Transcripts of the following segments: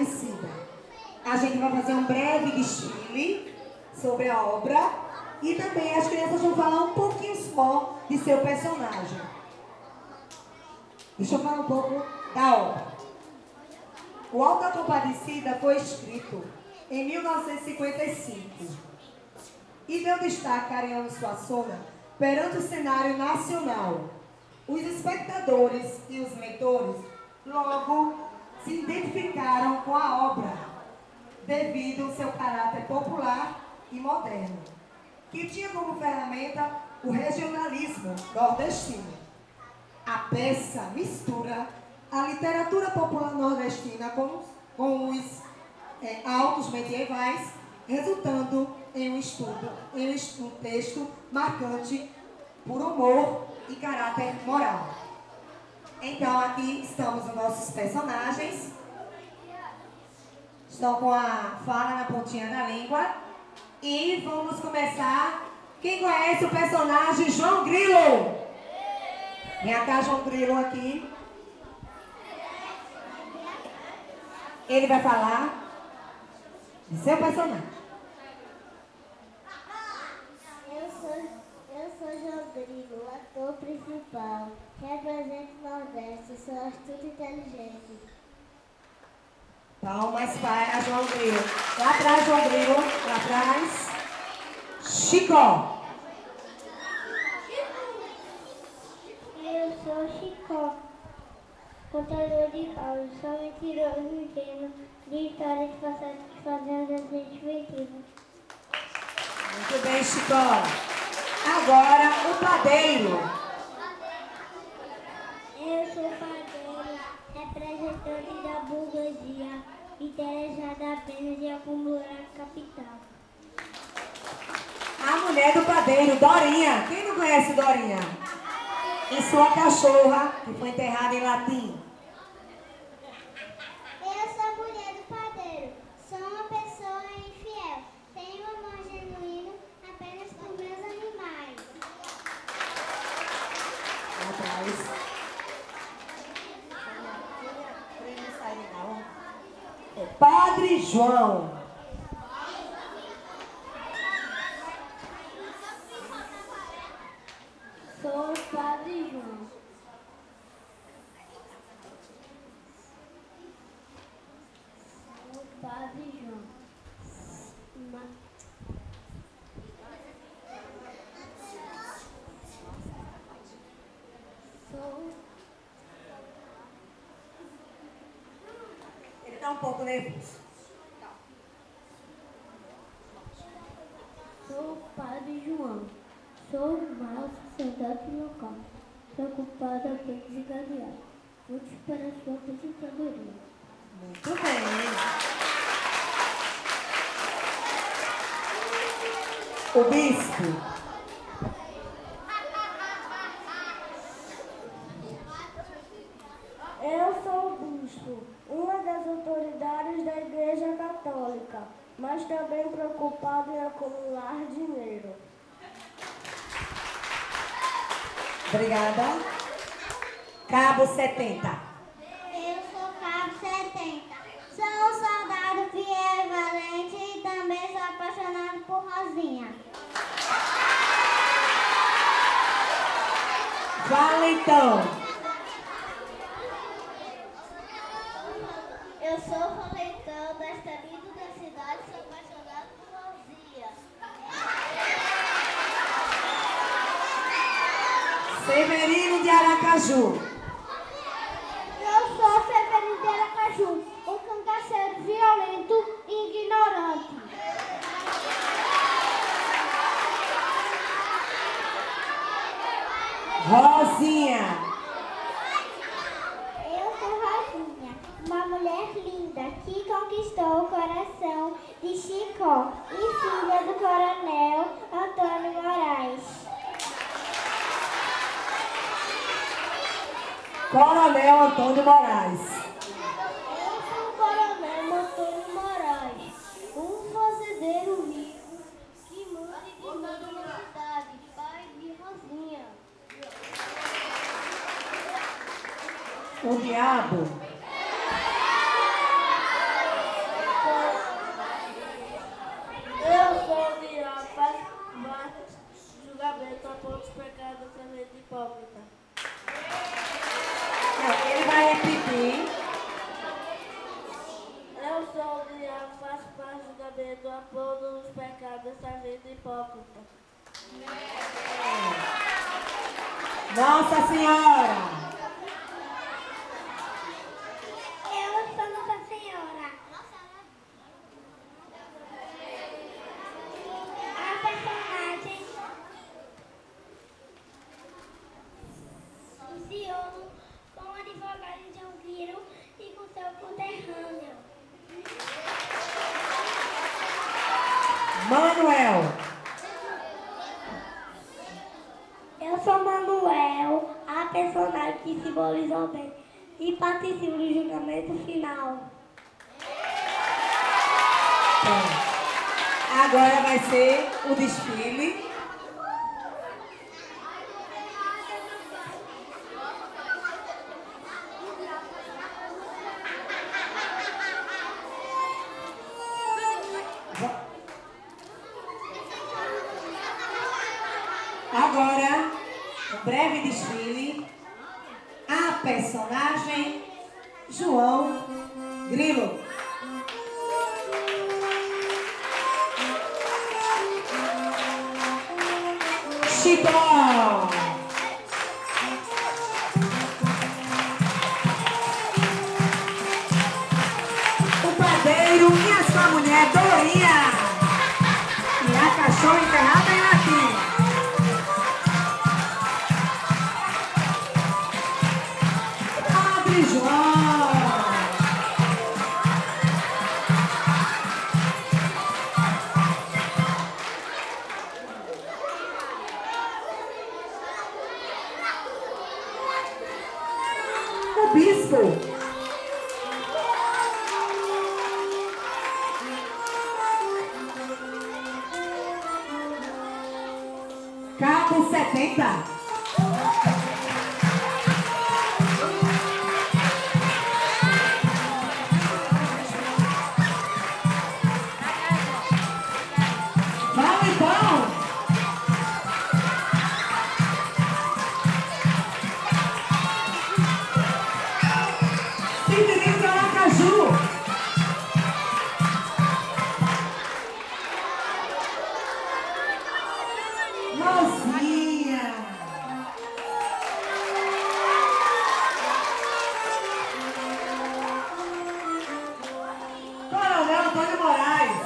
Compadecida. A gente vai fazer um breve desfile sobre a obra e também as crianças vão falar um pouquinho só de seu personagem. Deixa eu falar um pouco da obra. O Alto da Compadecida foi escrito em 1955 e deu destaque a Ariano Suassuna perante o cenário nacional. Os espectadores e os leitores logo se identificaram com a obra devido ao seu caráter popular e moderno, que tinha como ferramenta o regionalismo nordestino. A peça mistura a literatura popular nordestina com os autos medievais, resultando em um texto marcante por humor e caráter moral. Então aqui estamos os nossos personagens. Estão com a fala na pontinha da língua. E vamos começar. Quem conhece o personagem João Grilo? Vem cá, João Grilo, aqui. Ele vai falar de seu personagem. Eu sou João Grilo, ator principal. Represento o Nordeste, sou astuto e inteligente. Palmas para João Grilo. Lá atrás, João Grilo. Lá atrás. Chicó. Eu sou Chicó, contador de causas, sou mentiroso e ingênuo, de histórias passadas que fazem a gente divertido. Muito bem, Chicó. Agora, o padeiro. Eu sou padeiro, representante da burguesia, interessada apenas em acumular capital. A mulher do padeiro, Dorinha. Quem não conhece Dorinha? E sua cachorra, que foi enterrada em latim. Eu sou a mulher do padeiro, sou uma pessoa infiel, tenho amor genuíno apenas por meus animais. Lá atrás. Padre João. Sou o Padre João. Sou o Padre João. Ele está um pouco nervoso. Sou o Padre João. Sou o mau sacerdote local, preocupado apenas em ganhar. Vamos para a sua aposentadoria. Muito bem. O bispo. Eu sou o bispo, uma das autoridades da Igreja Católica, mas também preocupado em acumular dinheiro. Obrigada. Cabo 70. Eu sou Cabo 70. Sou um soldado fiel e valente e também sou apaixonado por Rosinha. Fala então. Eu sou o Valetão, destemido da cidade, sou apaixonado por Rosinha. Severino de Aracaju. Eu sou Severino de Aracaju, um cangaceiro violento e ignorante. Rosinha. Eu sou Rosinha, uma mulher linda que conquistou o coração de Chicó e filha do coronel Antônio Moraes. Coronel Antônio Moraes. Eu sou o coronel Antônio Moraes, um fazendeiro rico que manda e desmanda na cidade, pai de Rosinha. O diabo. do amor dos pecados dessa vida hipócrita. Nossa Senhora! Eu sou Nossa Senhora. A personagem funciona com o advogado João Guiro e com seu conterrâneo. Manuel. Eu sou Manuel, a personagem que simboliza o bem e participo do julgamento final. Agora vai ser o desfile. Agora, um breve desfile. A personagem João Grilo. Chicó. O padeiro e a sua mulher Dorinha. E a cachorra enterrada em latim. Padre João. O bispo. Cabo 70. Vamos então. Cidrinho de Aracaju. Rosinha. Coronel Antônio Moraes.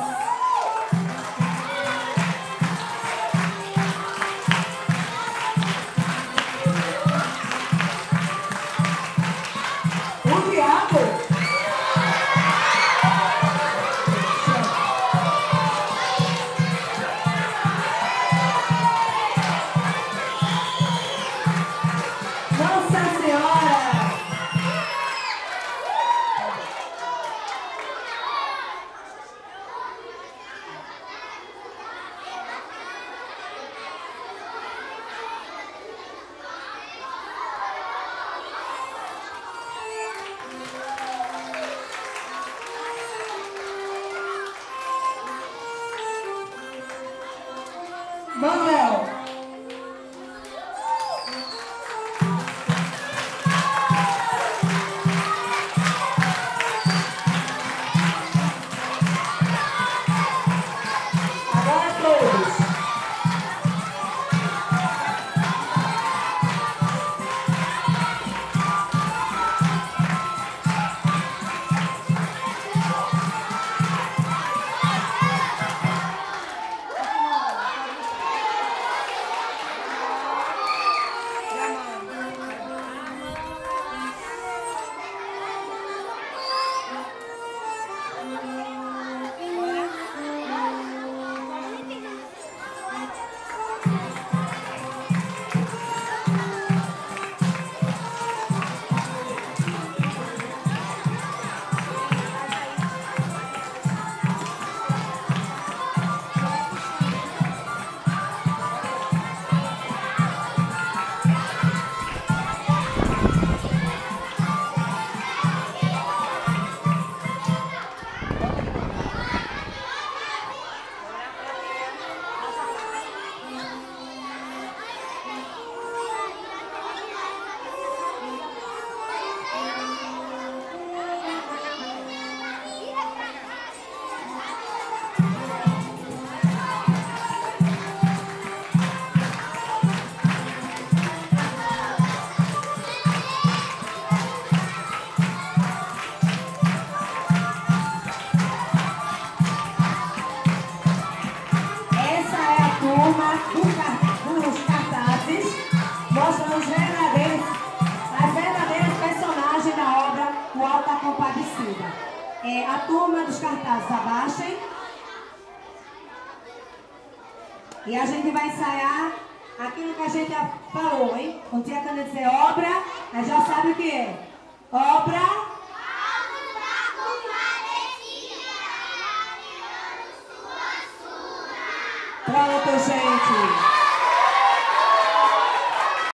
O diabo. Nossa Senhora. Manuel. Agora todos. turma dos cartazes mostrando as verdadeiras personagens da obra O Alto da Compadecida. A turma dos cartazes abaixem. E a gente vai ensaiar aquilo que a gente já falou, hein? Um dia quando eu dizer obra, a gente já sabe o que é. Obra. Pronto, gente.